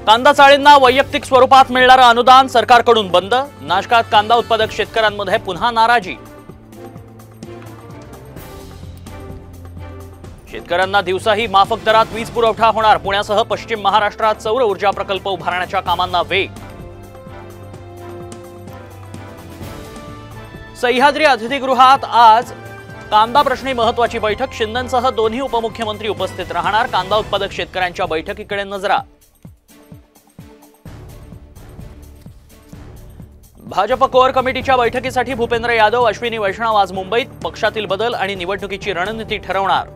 कांदा चाळींना वैयक्तिक स्वरूपात मिळणारं अनुदान सरकारकडून बंद। नाशकात कांदा उत्पादक शेतकऱ्यांमध्ये पुन्हा नाराजी। शेतकऱ्यांना दिवसाही माफक दरात वीज पुरवठा होणार। पुण्यासह पश्चिम महाराष्ट्रात सौर ऊर्जा प्रकल्प उभारण्याच्या कामांना वेग। सह्याद्री अतिथीगृहात आज कांदा प्रश्नी महत्वाची बैठक। शिंदेंसह दोन्ही उपमुख्यमंत्री उपस्थित राहणार। कांदा उत्पादक शेतकऱ्यांच्या बैठकीकडे नजरा। भाजप कोर कमिटीच्या बैठकीसाठी भूपेंद्र यादव, अश्विनी वैष्णव आज मुंबईत। पक्षातील बदल आणि निवडणुकीची रणनीती ठरवणार।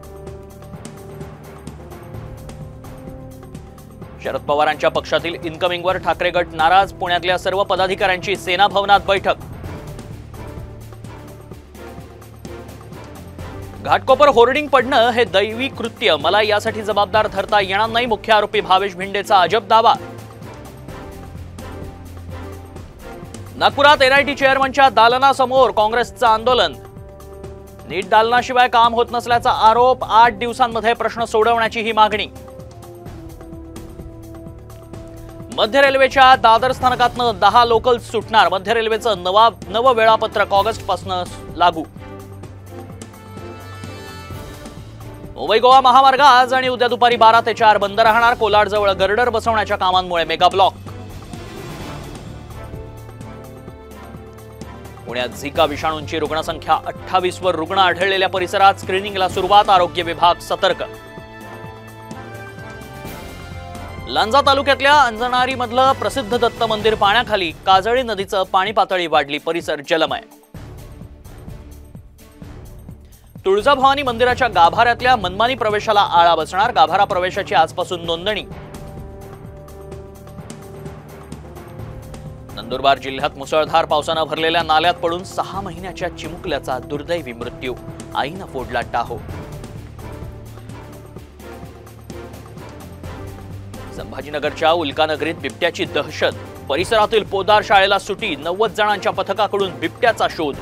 शरद पवारांच्या पक्षातील इन्कमिंगवर ठाकरे गट नाराज। पुण्यातल्या सर्व पदाधिकाऱ्यांची सेना भवनात बैठक। घाटकोपर होर्डिंग पडणं हे दैवी कृत्य, मला यासाठी जबाबदार धरता येणार नाही। मुख्य आरोपी भावेश भिंडेचा अजब दावा। नागपुरात एनआयटी चेअरमनच्या दालनासमोर काँग्रेसचं आंदोलन। नीट दालनाशिवाय काम होत नसल्याचा आरोप। 8 दिवसांमध्ये प्रश्न सोडवण्याची ही मागणी। मध्य रेल्वेच्या दादर स्थानकातनं 10 लोकल्स सुटणार। मध्य रेल्वेचं नवं वेळापत्रक ऑगस्टपासून लागू। मुंबई गोवा महामार्ग आज आणि उद्या दुपारी 12 ते 4 बंद राहणार। कोलाडजवळ गर्डर बसवण्याच्या कामांमुळे मेगा ब्लॉक। पुण्यात झिका विषाणूंची रुग्णसंख्या 28 वर। रुग्ण आढळलेल्या परिसरात स्क्रीनिंगला सुरुवात। आरोग्य विभाग सतर्क। लांजा तालुक्यातल्या अंजनारीमधलं प्रसिद्ध दत्त मंदिर पाण्याखाली। काजळी नदीचं पाणी पातळी वाढली। परिसर जलमय। तुळजाभवानी मंदिराच्या गाभाऱ्यातल्या मनमानी प्रवेशाला आळा बसणार। गाभारा प्रवेशाची आजपासून नोंदणी। नंदुरबार जिल्ह्यात मुसळधार पावसानं भरलेल्या नाल्यात पडून 6 महिन्याच्या चिमुकल्याचा दुर्दैवी मृत्यू। आईनं फोडला टाहो। संभाजीनगरच्या उल्कानगरीत बिबट्याची दहशत। परिसरातील पोदार शाळेला सुटी। 90 जणांच्या पथकाकडून बिबट्याचा शोध।